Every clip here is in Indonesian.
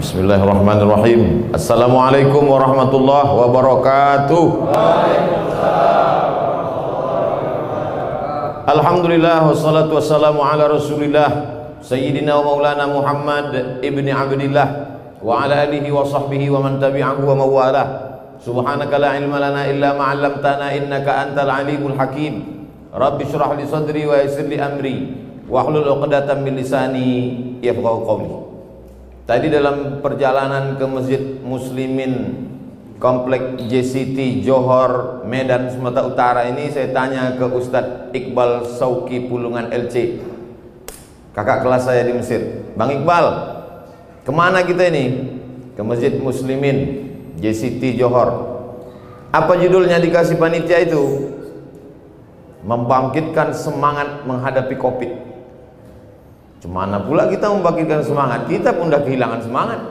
Bismillahirrahmanirrahim. Assalamualaikum warahmatullahi wabarakatuh. Alhamdulillah wassalatu wassalamu ala rasulillah Sayyidina wa maulana Muhammad ibni Abdillah wa ala alihi wa sahbihi wa man tabi'ahu wa mawalah. Subhanaka la ilma lana illa ma 'allamtana innaka antal alimul hakim. Rabbi shrah li sadri wa yassir li amri wa hlul 'uqdatam min lisani yafqahu qawli. Tadi dalam perjalanan ke Masjid Muslimin Komplek JCT Johor, Medan, Sumatera Utara ini, saya tanya ke Ustadz Iqbal Sauki Pulungan LC, kakak kelas saya di Mesir. Bang Iqbal, kemana kita ini? Ke Masjid Muslimin JCT Johor. Apa judulnya dikasih panitia itu? Membangkitkan semangat menghadapi Covid. Cemana pula kita membangkitkan semangat? Kita pun udah kehilangan semangat.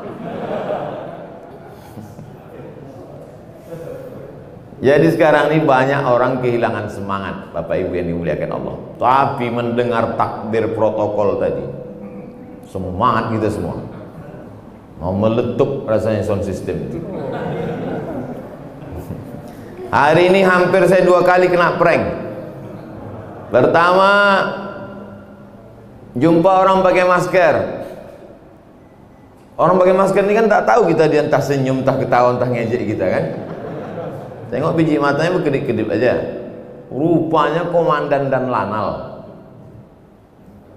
Jadi sekarang ini banyak orang kehilangan semangat, Bapak Ibu yang dimuliakan Allah. Tapi mendengar takbir protokol tadi, semangat kita semua. Mau meletup rasanya sound system itu. Hari ini hampir saya 2 kali kena prank. Pertama, jumpa orang pakai masker. Orang pakai masker ini kan tak tahu kita, dia entah senyum, entah ketawa, entah ngejek kita kan. Tengok biji matanya berkedip-kedip aja. Rupanya komandan dan lanal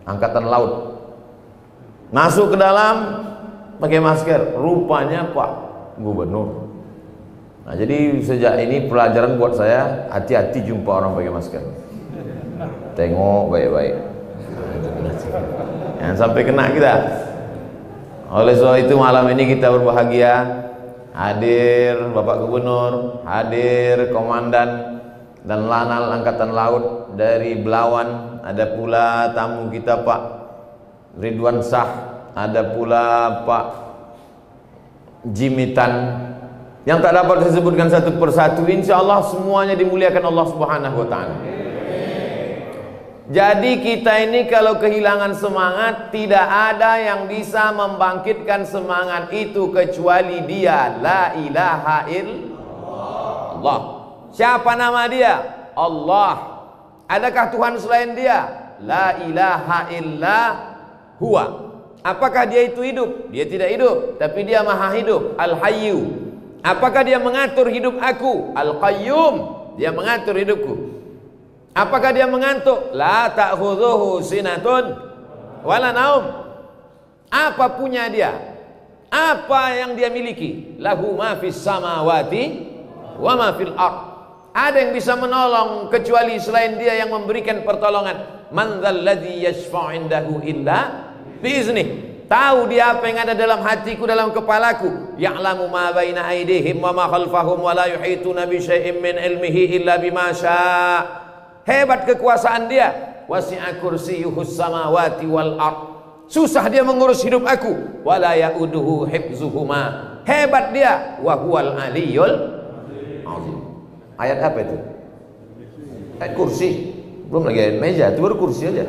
Angkatan Laut. Masuk ke dalam pakai masker. Rupanya Pak Gubernur. Nah, jadi sejak ini pelajaran buat saya, hati-hati jumpa orang pakai masker. Tengok baik-baik. Jangan sampai kena kita. Oleh sebab itu malam ini kita berbahagia, hadir Bapak Gubernur, hadir Komandan dan Lanal Angkatan Laut dari Belawan, ada pula tamu kita Pak Ridwan Shah, ada pula Pak Jimitan, yang tak dapat saya sebutkan satu persatu. Insya Allah semuanya dimuliakan Allah Subhanahu wa Ta'ala. Jadi kita ini kalau kehilangan semangat, tidak ada yang bisa membangkitkan semangat itu kecuali Dia, la ilaha illallah. Siapa nama Dia? Allah. Adakah Tuhan selain Dia? La ilaha illa huwa. Apakah Dia itu hidup? Dia tidak hidup, tapi Dia maha hidup, Al-Hayyu. Apakah Dia mengatur hidup aku? Al-Qayyum. Dia mengatur hidupku. Apakah dia mengantuk? La ta'khudhuhu sinatun wala naum. Apa punya dia? Apa yang dia miliki? Lahu ma fis samawati wa ma fil ardh. Ada yang bisa menolong kecuali selain Dia yang memberikan pertolongan. Man dzal ladzi yashfa'u indahu illa biiznih. Tahu Dia apa yang ada dalam hatiku, dalam kepalaku. Ya'lamu ma baina aydihim wa ma khalfahum wa la yuhituna bi syai'in min ilmihi illa bima syaa'. Hebat kekuasaan Dia. Wasi'a kursiyyuhus samawati wal ardh. Susah Dia mengurus hidup aku. Wala ya'uduhu hifzuhuma. Hebat Dia. Wa huwal aliyyul azim. Ayat apa itu? Ayat kursi. Belum lagi ayat meja, itu baru kursi aja.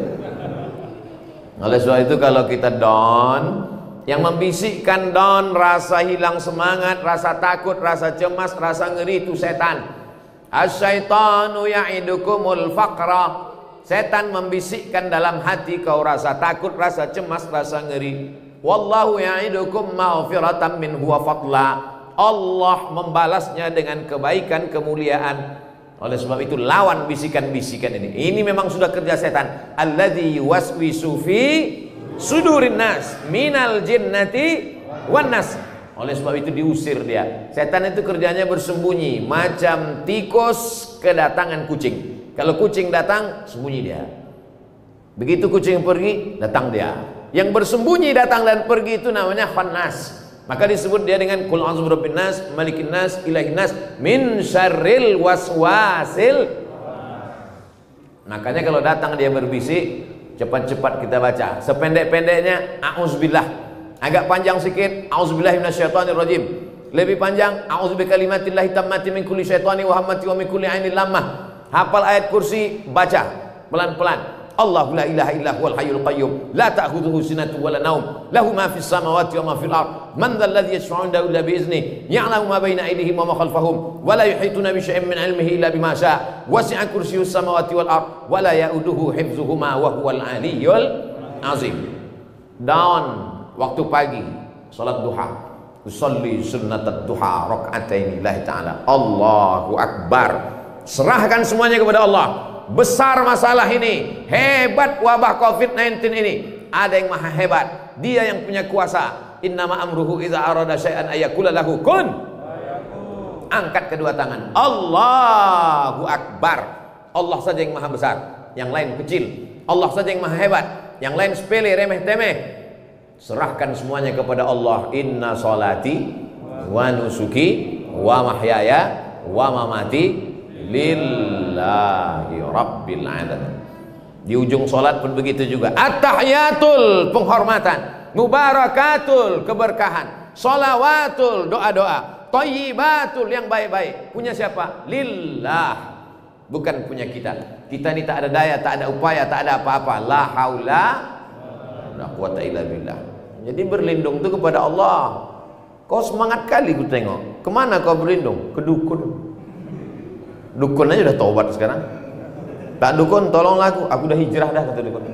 Oleh sebab itu kalau kita down, yang membisikkan down, rasa hilang semangat, rasa takut, rasa cemas, rasa ngeri, itu setan. Asyaitanu ya'idukumul faqra. Setan membisikkan dalam hati kau rasa takut, rasa cemas, rasa ngeri. Wallahu ya'idukum maghfiratan minhu wa fadla. Allah membalasnya dengan kebaikan, kemuliaan. Oleh sebab itu lawan bisikan-bisikan ini. Ini memang sudah kerja setan. Alladzi yuwaswisu fi sudurin nas minal jinnati wan nas. Oleh sebab itu diusir dia. Setan itu kerjanya bersembunyi, macam tikus kedatangan kucing. Kalau kucing datang, sembunyi dia. Begitu kucing pergi, datang dia. Yang bersembunyi datang dan pergi itu namanya khannas. Maka disebut dia dengan qul a'udzu birabbin nas, malikin nas, ilahin nas, min syarril waswasil. Makanya kalau datang dia berbisik, cepat-cepat kita baca. Sependek-pendeknya a'udzubillah. Agak panjang sikit, a'udzubillahi minasyaitonirrajim. Lebih panjang, a'udzubikalimatillahi tammati min kulli syaitani wa hammati wa min kulli ainin lammah. Hafal ayat kursi, baca pelan-pelan. Allahu la ilaha illa huwal hayyul qayyum la ta'khudhuhu sinatun wa la naum lahu ma fis samawati wa ma fil ard man dhal ladzi yashfa'u 'indahu illa bi idznihi ya'lamu ma baina aydihim wa ma khalfahum wa la yuhituna bi syai'in min 'ilmihi illa bima syaa wasi'a kursiyyus samawati wal ard wa la ya'uduhu hifdzuhuma wa huwal 'aliyyul 'azim. Daun waktu pagi salat duha, usolli sunnatat duha raka'ataini lillahi ta'ala. Allahu akbar. Serahkan semuanya kepada Allah. Besar masalah ini, hebat wabah COVID-19 ini. Ada yang maha hebat, dia yang punya kuasa. Innama amruhu idza arada syai'an ayyakula lahu kun. Angkat kedua tangan, Allahu akbar. Allah saja yang maha besar, yang lain kecil. Allah saja yang maha hebat, yang lain sepele, remeh temeh. Serahkan semuanya kepada Allah. Inna salati wa nusuki wa mahyaya wa mamati lillahi rabbil alamin. Di ujung salat pun begitu juga. At-tahiyatul, penghormatan, mubarakatul, keberkahan, shalawatul, doa-doa, thayyibatul, yang baik-baik. Punya siapa? Lillah, bukan punya kita. Kita ini tak ada daya, tak ada upaya, tak ada apa-apa. La haula la quwata illa billah. Jadi berlindung itu kepada Allah. Kau semangat kali ku tengok. Kemana kau berlindung? Ke dukun. Dukun aja udah taubat sekarang. Tak dukun, tolonglah aku udah hijrah dah, kata dukun.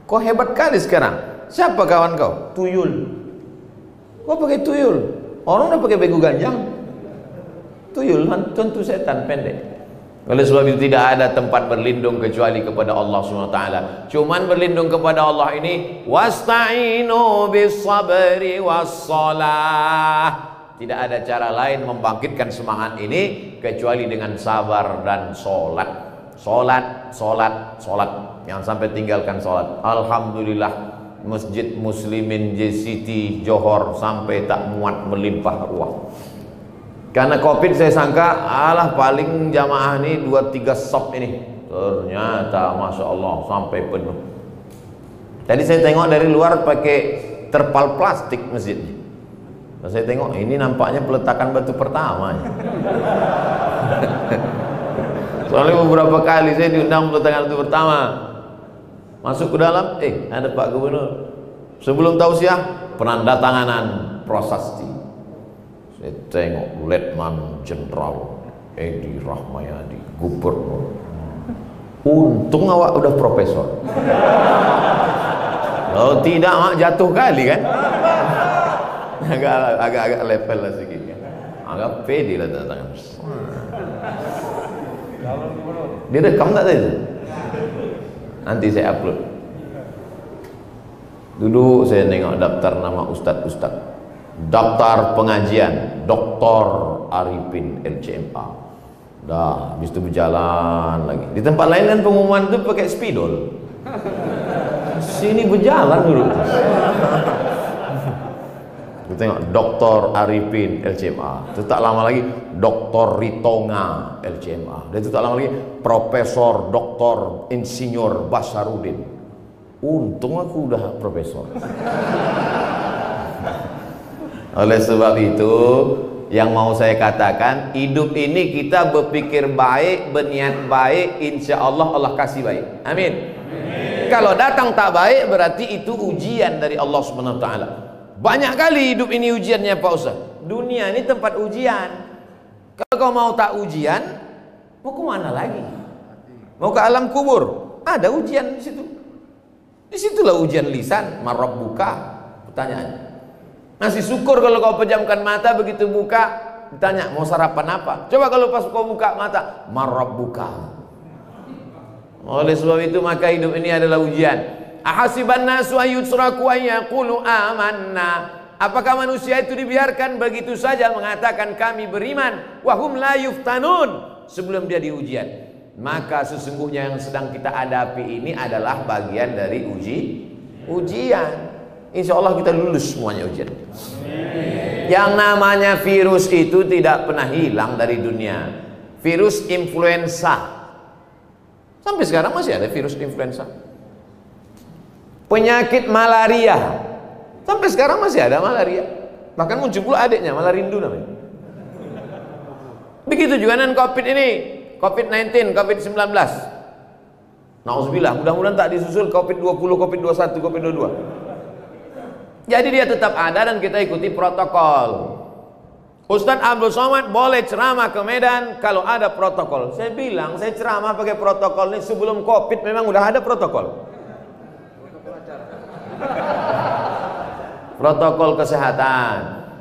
Kau hebat kali sekarang. Siapa kawan kau? Tuyul. Kau pakai tuyul. Orang udah pakai begu ganjang. Tuyul tentu setan pendek. Oleh sebab itu tidak ada tempat berlindung kecuali kepada Allah SWT. Cuman berlindung kepada Allah ini, wasta'inu bis sabri was salah. Tidak ada cara lain membangkitkan semangat ini kecuali dengan sabar dan sholat. Sholat, sholat, sholat. Jangan sampai tinggalkan sholat. Alhamdulillah, Masjid Muslimin JCT Johor sampai tak muat melimpah ruah. Karena COVID saya sangka, alah paling jamaah ini 2-3 sop ini. Ternyata Masya Allah sampai penuh. Tadi saya tengok dari luar pakai terpal plastik masjidnya. Saya tengok ini nampaknya peletakan batu pertama. Soalnya beberapa kali saya diundang peletakan batu pertama. Masuk ke dalam, ada Pak Gubernur. Sebelum tausiah, penandatanganan prasasti. Saya tengok Letnan Jenderal Edi Rahmayadi, Gubernur. Untung awak udah profesor. Kalau tidak mak jatuh kali kan. Agak level lah sedikit kan. Agak pede lah tangan. Dia rekam tak tadi? Nanti saya upload. Duduk saya nengok daftar nama ustad-ustad. Daftar pengajian Dr. Arifin LCMA. Dah, habis itu berjalan lagi. Di tempat lain kan pengumuman itu pakai spidol. Sini berjalan dulu. Kita tengok Dr. Arifin LCMA. Itu tak lama lagi Dr. Ritonga LCMA. Dan itu tak lama lagi Profesor Dr. Insinyur Basarudin. Untung aku udah profesor. Oleh sebab itu, yang mau saya katakan, hidup ini kita berpikir baik, berniat baik, insya Allah Allah kasih baik. Amin. Kalau datang tak baik, berarti itu ujian dari Allah Subhanahu Wa Taala. Banyak kali hidup ini ujiannya Pak Ustaz. Dunia ini tempat ujian. Kalau kau mau tak ujian, mau ke mana lagi? Mau ke alam kubur? Ada ujian di situ. Disitulah ujian lisan. Marabbuka? Pertanyaannya. Masih syukur kalau kau pejamkan mata, begitu buka ditanya mau sarapan apa. Coba kalau pas kau buka mata, marabbuka. Oleh sebab itu maka hidup ini adalah ujian. Ahasiban nasu ayyutraku ayyaqulu amanna. Apakah manusia itu dibiarkan begitu saja mengatakan kami beriman, wahum la yuftanun, sebelum dia diujian? Maka sesungguhnya yang sedang kita hadapi ini adalah bagian dari ujian. Insya Allah kita lulus semuanya ujian. Yang namanya virus itu tidak pernah hilang dari dunia. Virus influenza, sampai sekarang masih ada virus influenza. Penyakit malaria, sampai sekarang masih ada malaria. Bahkan muncul pula adiknya, Malarindu namanya. Begitu juga dengan COVID ini. COVID-19, COVID-19. Nauzubillah, mudah-mudahan tak disusul COVID-20, COVID-21, COVID-22. Jadi dia tetap ada dan kita ikuti protokol. Ustadz Abdul Somad boleh ceramah ke Medan kalau ada protokol. Saya bilang, saya ceramah pakai protokol ini sebelum COVID memang udah ada protokol. Protokol kesehatan.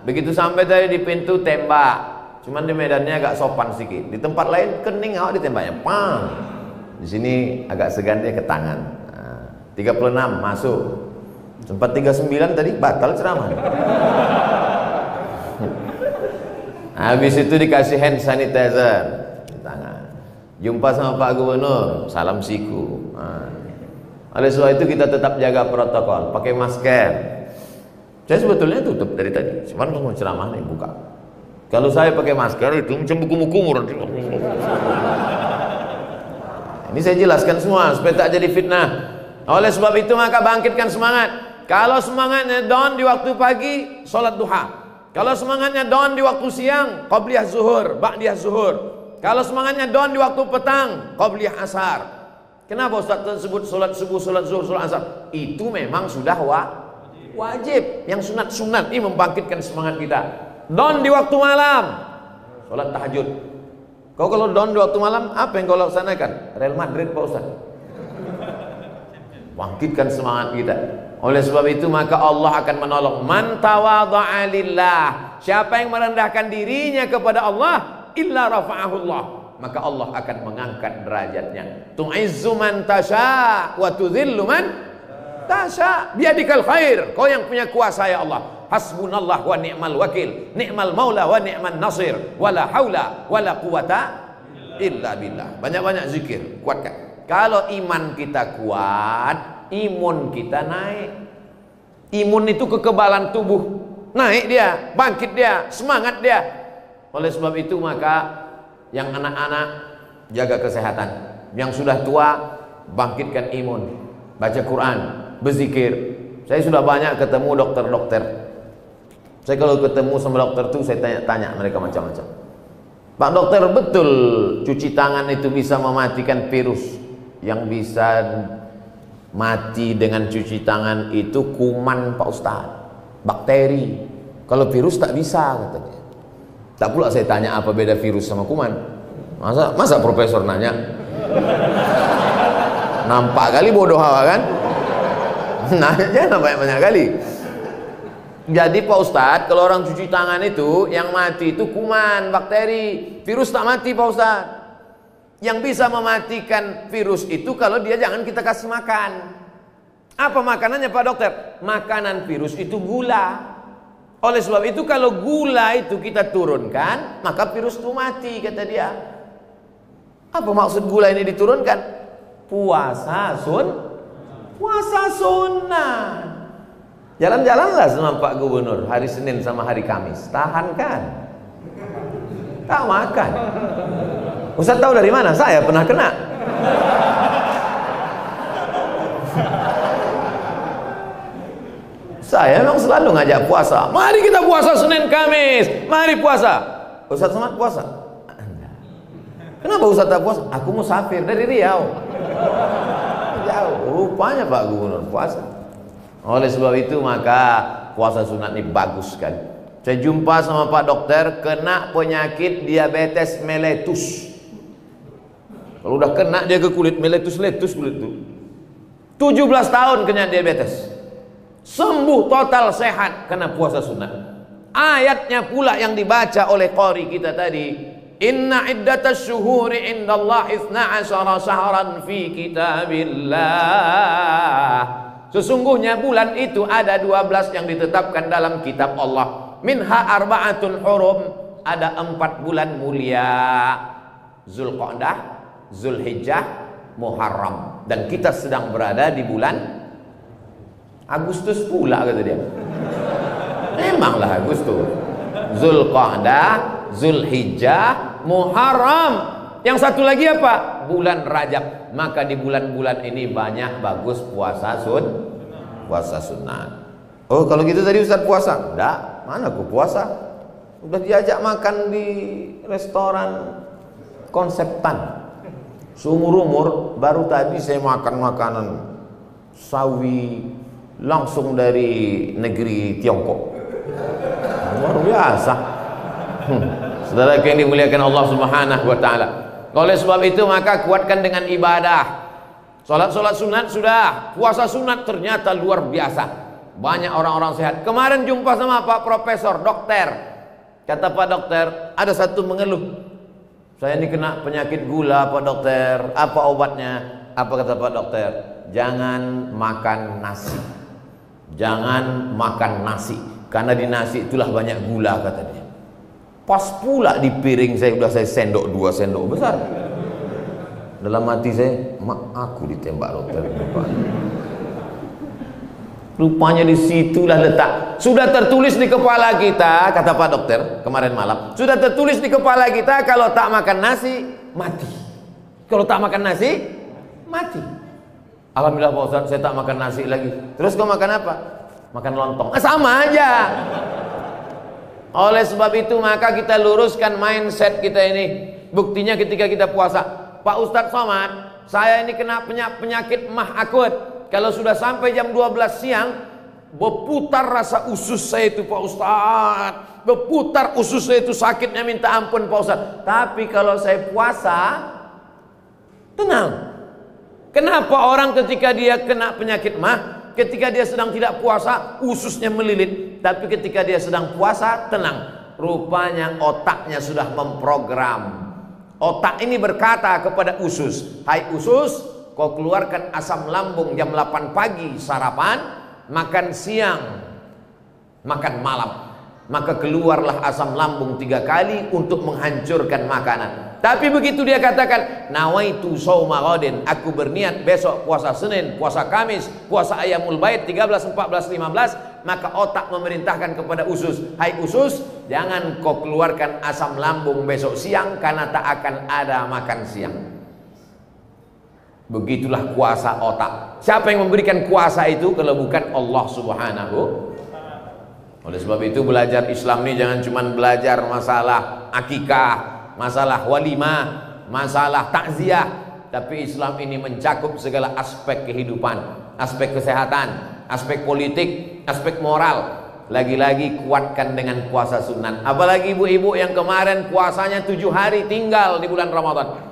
Begitu sampai tadi di pintu tembak. Cuman di Medannya agak sopan sedikit. Di tempat lain kening awak ditembaknya. Pang. Di sini agak segan dia ke tangan. Nah, 36 masuk. Sempat 39 tadi batal ceramah. Habis itu dikasih hand sanitizer di tangan. Jumpa sama Pak Gubernur, salam siku. Nah, oleh sebab itu kita tetap jaga protokol, pakai masker. Saya sebetulnya tutup dari tadi, cuma mau ceramah nih buka. Kalau saya pakai masker itu macam buku-buku. Ini saya jelaskan semua supaya tak jadi fitnah. Oleh sebab itu maka bangkitkan semangat. Kalau semangatnya down di waktu pagi, sholat duha. Kalau semangatnya down di waktu siang, qabliyah zuhur, ba'diyah zuhur. Kalau semangatnya down di waktu petang, qabliyah asar. Kenapa Ustaz tersebut sholat subuh, sholat zuhur, sholat asar? Itu memang sudah wajib. Yang sunat-sunat ini membangkitkan semangat kita. Down di waktu malam, sholat tahajud. Kau kalau down di waktu malam, apa yang kau laksanakan? Real Madrid Pak Ustaz. Bangkitkan semangat kita. Oleh sebab itu maka Allah akan menolong. Man tawadha'a lillah. Siapa yang merendahkan dirinya kepada Allah, illa rafa'ahullah. Maka Allah akan mengangkat derajatnya. Tu'izzu man tasha' wa tudhillu man tasha'. Biadikal khair. Kau yang punya kuasa ya Allah. Hasbunallah wa ni'mal wakil, ni'mal maula wa ni'man nasir, wala haula wala quwata illa billah. Banyak-banyak zikir, kuatkan. Kalau iman kita kuat, imun kita naik. Imun itu kekebalan tubuh, naik dia, bangkit dia, semangat dia. Oleh sebab itu maka yang anak-anak jaga kesehatan, yang sudah tua bangkitkan imun, baca Quran, berzikir. Saya sudah banyak ketemu dokter-dokter. Saya kalau ketemu sama dokter itu saya tanya-tanya mereka macam-macam. Pak dokter, betul cuci tangan itu bisa mematikan virus? Yang bisa mati dengan cuci tangan itu kuman Pak Ustadz, bakteri. Kalau virus tak bisa katanya. Tak pula saya tanya apa beda virus sama kuman. Masa profesor nanya? Nampak kali bodoh hawa kan? Nanya banyak-banyak kali. Jadi Pak Ustadz, kalau orang cuci tangan itu yang mati itu kuman, bakteri. Virus tak mati Pak Ustadz. Yang bisa mematikan virus itu kalau dia jangan kita kasih makan. Apa makanannya Pak Dokter? Makanan virus itu gula. Oleh sebab itu kalau gula itu kita turunkan, maka virus itu mati kata dia. Apa maksud gula ini diturunkan? Puasa sunnah. Jalan-jalanlah sama Pak Gubernur hari Senin sama hari Kamis. Tahan kan? Tak makan. Ustaz tahu dari mana? Saya pernah kena. Saya memang selalu ngajak puasa. Mari kita puasa Senin Kamis. Mari puasa. Ustaz Somad puasa? Kenapa Ustaz tak puasa? Aku musafir dari Riau. Jauh. Rupanya Pak Gubernur puasa. Oleh sebab itu maka puasa sunat ini bagus sekali. Saya jumpa sama Pak Dokter kena penyakit diabetes mellitus. Kalau udah kena dia ke kulit, meletus-letus kulit itu. 17 tahun kena diabetes. Sembuh total sehat karena puasa sunat. Ayatnya pula yang dibaca oleh qari kita tadi. Inna iddatas syuhuri indallahi 12 syahran fi kitabillah. Sesungguhnya bulan itu ada 12 yang ditetapkan dalam kitab Allah. Minha arba'atun hurum, ada 4 bulan mulia. Zulqa'dah, Zulhijjah, Muharram. Dan kita sedang berada di bulan Agustus pula kata dia. Memanglah Agustus. Zulqa'dah, Zulhijjah, Muharram. Yang satu lagi apa? Bulan Rajab. Maka di bulan-bulan ini banyak bagus puasa sunat. Oh kalau gitu tadi Ustaz puasa? Enggak, mana aku puasa? Udah diajak makan di restoran konseptan. Seumur umur baru tadi saya makan makanan sawi langsung dari negeri Tiongkok. Luar biasa. Saudara yang dimuliakan Allah Subhanahu wa taala. Oleh sebab itu maka kuatkan dengan ibadah. Salat sunat sudah, puasa sunat ternyata luar biasa. Banyak orang-orang sehat. Kemarin jumpa sama Pak Profesor, dokter. Kata Pak Dokter, ada satu mengeluh. Saya ini kena penyakit gula Pak Dokter. Apa obatnya? Apa kata Pak Dokter? Jangan makan nasi. Jangan makan nasi. Karena di nasi itulah banyak gula kata dia. Pas pula di piring saya saya sendok 2 sendok besar. Dalam hati saya, mak aku ditembak dokter. Rupanya disitulah letak. Sudah tertulis di kepala kita, kata Pak Dokter kemarin malam. Sudah tertulis di kepala kita kalau tak makan nasi mati. Kalau tak makan nasi mati. Alhamdulillah Pak Ustaz, saya tak makan nasi lagi. Terus kau makan apa? Makan lontong. Sama aja. Oleh sebab itu maka kita luruskan mindset kita ini. Buktinya ketika kita puasa, Pak Ustadz Somad, saya ini kena penyakit mah akut. Kalau sudah sampai jam 12 siang, berputar rasa usus saya itu Pak Ustadz. Berputar usus saya itu sakitnya minta ampun Pak Ustadz. Tapi kalau saya puasa, tenang. Kenapa orang ketika dia kena penyakit mah, ketika dia sedang tidak puasa, ususnya melilit. Tapi ketika dia sedang puasa, tenang. Rupanya otaknya sudah memprogram. Otak ini berkata kepada usus, hai usus, kau keluarkan asam lambung jam 8 pagi sarapan, makan siang, makan malam. Maka keluarlah asam lambung 3 kali untuk menghancurkan makanan. Tapi begitu dia katakan, nawaitu shauma ghadin, aku berniat besok puasa Senin, puasa Kamis, puasa Ayyamul Bait 13, 14, 15, maka otak memerintahkan kepada usus, hai usus, jangan kau keluarkan asam lambung besok siang karena tak akan ada makan siang. Begitulah kuasa otak. Siapa yang memberikan kuasa itu kalau bukan Allah Subhanahu. Oleh sebab itu belajar Islam ini jangan cuma belajar masalah akikah, masalah walimah, masalah takziah, tapi Islam ini mencakup segala aspek kehidupan, aspek kesehatan, aspek politik, aspek moral. Lagi-lagi kuatkan dengan puasa sunat. Apalagi ibu-ibu yang kemarin puasanya 7 hari tinggal di bulan Ramadan.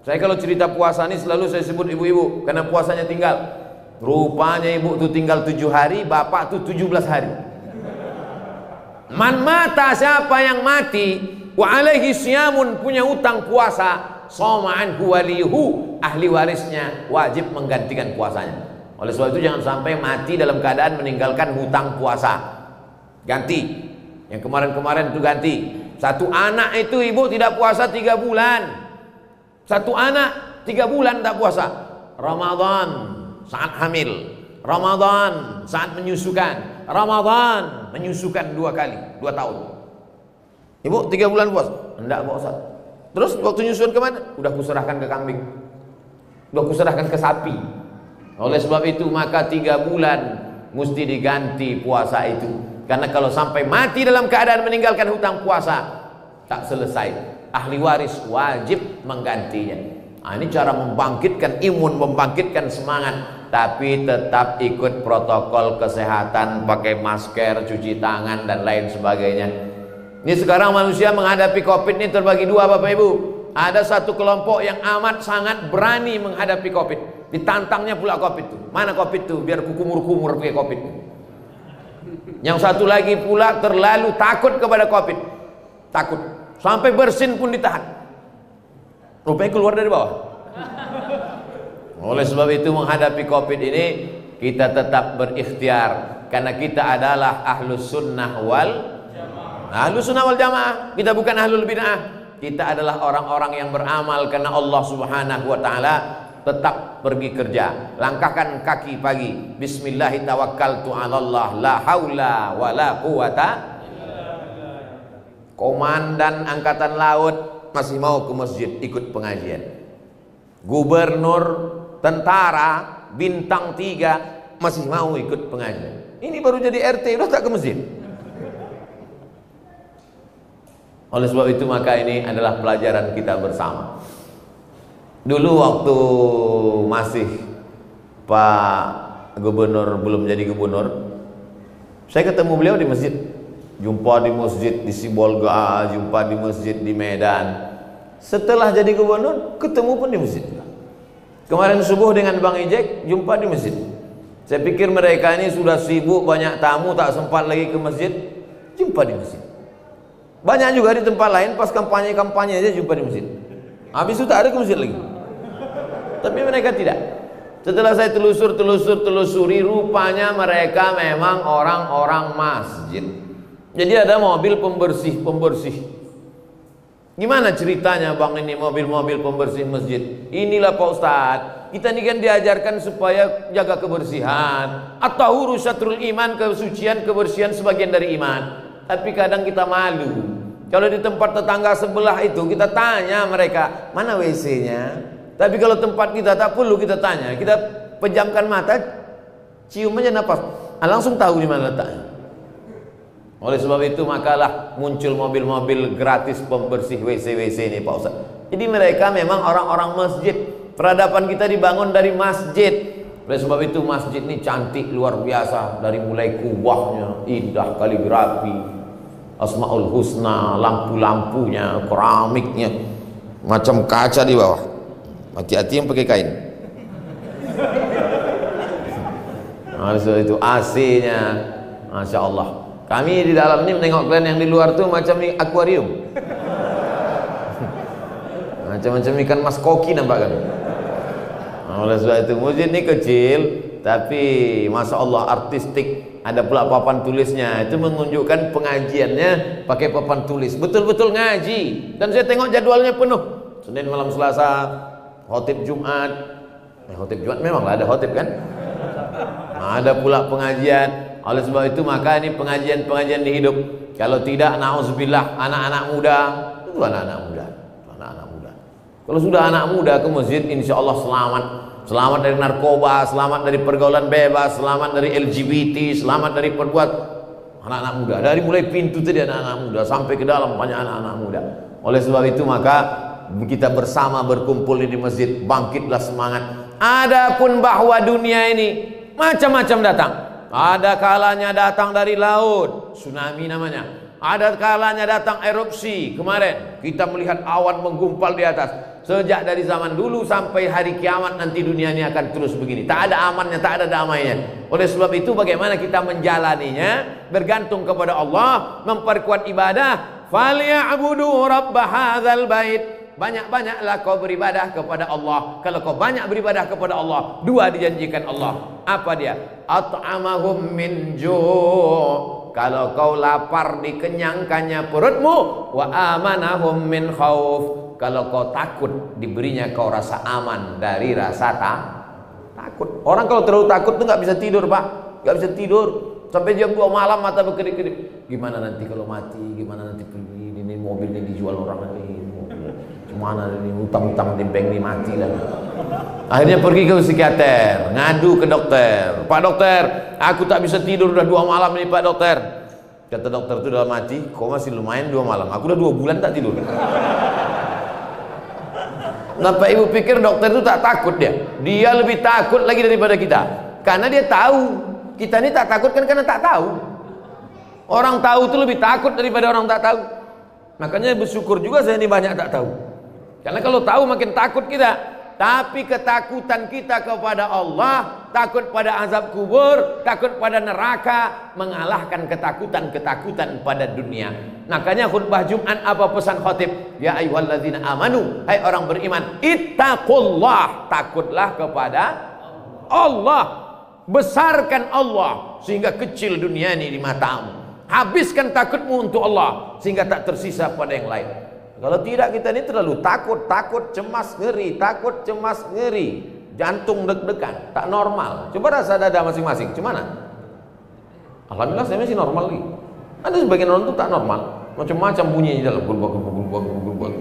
Saya kalau cerita puasa ini selalu saya sebut ibu-ibu karena puasanya tinggal. Rupanya ibu tuh tinggal 7 hari, bapak tuh 17 hari. Man mata, siapa yang mati, wa alaihi siyamun, punya utang puasa, shoma anhu waliyuhu, ahli warisnya wajib menggantikan puasanya. Oleh sebab itu jangan sampai mati dalam keadaan meninggalkan hutang puasa. Ganti. Yang kemarin-kemarin itu ganti. Satu anak itu ibu tidak puasa 3 bulan. Satu anak 3 bulan tak puasa. Ramadan saat hamil, Ramadan saat menyusukan, Ramadan menyusukan 2 kali, 2 tahun. Ibu 3 bulan puasa? Enggak Pak Ustaz. Terus waktu nyusun kemana? Udah kuserahkan ke kambing, udah kuserahkan ke sapi. Oleh sebab itu maka 3 bulan mesti diganti puasa itu. Karena kalau sampai mati dalam keadaan meninggalkan hutang puasa, tak selesai. Ahli waris wajib menggantinya. Nah, ini cara membangkitkan imun, membangkitkan semangat, tapi tetap ikut protokol kesehatan, pakai masker, cuci tangan dan lain sebagainya. Ini sekarang manusia menghadapi COVID ini terbagi 2 Bapak Ibu. Ada satu kelompok yang amat sangat berani menghadapi COVID. Ditantangnya pula COVID itu. Mana COVID itu? Biar kukumur-kumur pakai COVID. Yang satu lagi pula terlalu takut kepada COVID. Takut. Sampai bersin pun ditahan. Rupanya keluar dari bawah. Oleh sebab itu menghadapi COVID ini kita tetap berikhtiar. Karena kita adalah ahlus sunnah wal jamaah. Ahlus sunnah wal jamaah. Kita bukan ahlul bid'ah. Kita adalah orang-orang yang beramal karena Allah Subhanahu wa ta'ala. Tetap pergi kerja. Langkahkan kaki pagi. Bismillahi tawakkaltu 'alallah la haula wala quwata. Komandan angkatan laut masih mau ke masjid ikut pengajian. Gubernur, tentara, bintang 3 masih mau ikut pengajian. Ini baru jadi RT udah tak ke masjid. Oleh sebab itu maka ini adalah pelajaran kita bersama. Dulu waktu masih Pak Gubernur belum jadi gubernur, saya ketemu beliau di masjid. Jumpa di masjid di Sibolga, jumpa di masjid di Medan. Setelah jadi gubernur, ketemu pun di masjid. Kemarin subuh dengan Bang Ijek, jumpa di masjid. Saya pikir mereka ini sudah sibuk, banyak tamu, tak sempat lagi ke masjid. Jumpa di masjid. Banyak juga di tempat lain, pas kampanye-kampanye aja jumpa di masjid. Habis itu tak ada ke masjid lagi. Tapi mereka tidak. Setelah saya telusuri, rupanya mereka memang orang-orang masjid. Jadi ada mobil pembersih. Gimana ceritanya Bang ini mobil-mobil pembersih masjid? Inilah Pak Ustadz, kita ini kan diajarkan supaya jaga kebersihan. At-tahuru syatrul iman, kesucian, kebersihan sebagian dari iman. Tapi kadang kita malu. Kalau di tempat tetangga sebelah itu kita tanya mereka, mana WC-nya? Tapi kalau tempat kita tak perlu kita tanya. Kita pejamkan mata, cium aja nafas, langsung tahu di mana letaknya. Oleh sebab itu makalah muncul mobil-mobil gratis pembersih WC ini Pak Ustaz. Jadi mereka memang orang-orang masjid. Peradaban kita dibangun dari masjid. Oleh sebab itu masjid ini cantik luar biasa. Dari mulai kubahnya, indah, kaligrafi, Asmaul Husna, lampu-lampunya, keramiknya, macam kaca di bawah. Hati-hati yang pakai kain. Oleh sebab itu AC-nya, Masya Allah. Kami di dalam ini menengok kalian yang di luar tuh macam akuarium. Macam-macam ikan mas koki nampak kami. Oleh sebab itu masjid ini kecil, tapi Masya Allah artistik. Ada pula papan tulisnya. Itu menunjukkan pengajiannya pakai papan tulis. Betul-betul ngaji. Dan saya tengok jadwalnya penuh. Senin malam Selasa, khotib Jumat. Khotib Jumat memanglah ada khotib kan? Ada pula pengajian. Oleh sebab itu maka ini pengajian-pengajian di hidup. Kalau tidak, na'udzubillah, anak-anak muda itu anak-anak muda. Kalau sudah anak muda ke masjid, insya Allah selamat dari narkoba, selamat dari pergaulan bebas, selamat dari LGBT, selamat dari perbuat anak-anak muda. Dari mulai pintu tadi anak-anak muda sampai ke dalam banyak anak-anak muda. Oleh sebab itu maka kita bersama berkumpul di masjid, bangkitlah semangat. Adapun bahwa dunia ini macam-macam datang. Ada kalanya datang dari laut, tsunami namanya. Ada kalanya datang erupsi. Kemarin kita melihat awan menggumpal di atas. Sejak dari zaman dulu sampai hari kiamat nanti dunia ini akan terus begini. Tak ada amannya, tak ada damainya. Oleh sebab itu bagaimana kita menjalaninya bergantung kepada Allah, memperkuat ibadah. Falyabudu rabb hadzal bait. Banyak-banyaklah kau beribadah kepada Allah. Kalau kau banyak beribadah kepada Allah, dua dijanjikan Allah. Apa dia? At'amahum min ju'. Kalau kau lapar dikenyangkannya perutmu. Wa amanahum min khauf. Kalau kau takut diberinya kau rasa aman dari rasa takut. Orang kalau terlalu takut tuh nggak bisa tidur Pak. Nggak bisa tidur sampai jam 2 malam mata berkedip-kedip. Gimana nanti kalau mati? Gimana nanti ini mobil ini dijual orang ini? Mana ini utang-utang di bank ini mati lah. Akhirnya pergi ke psikiater, ngadu ke dokter. Pak dokter, aku tak bisa tidur udah 2 malam ini Pak dokter. Kata dokter itu dalam hati, kok masih lumayan 2 malam. Aku udah 2 bulan tak tidur. Kenapa ibu pikir dokter itu tak takut dia? Dia lebih takut lagi daripada kita. Karena dia tahu. Kita ini tak takut kan karena tak tahu. Orang tahu itu lebih takut daripada orang tak tahu. Makanya bersyukur juga saya ini banyak tak tahu. Karena kalau tahu makin takut kita. Tapi ketakutan kita kepada Allah, takut pada azab kubur, takut pada neraka, mengalahkan ketakutan-ketakutan pada dunia. Makanya khutbah Jumat apa pesan khatib? Ya ayyuhalladzina amanu, hai orang beriman, ittaqullah, takutlah kepada Allah. Besarkan Allah sehingga kecil dunia ini di matamu. Habiskan takutmu untuk Allah sehingga tak tersisa pada yang lain. Kalau tidak kita ini terlalu takut, cemas, ngeri, takut, cemas, ngeri, jantung deg-degan, tak normal. Coba rasa dada masing-masing, gimana? Alhamdulillah saya masih normal lagi. Ada sebagian orang itu tak normal, macam-macam bunyinya dalam gulbak.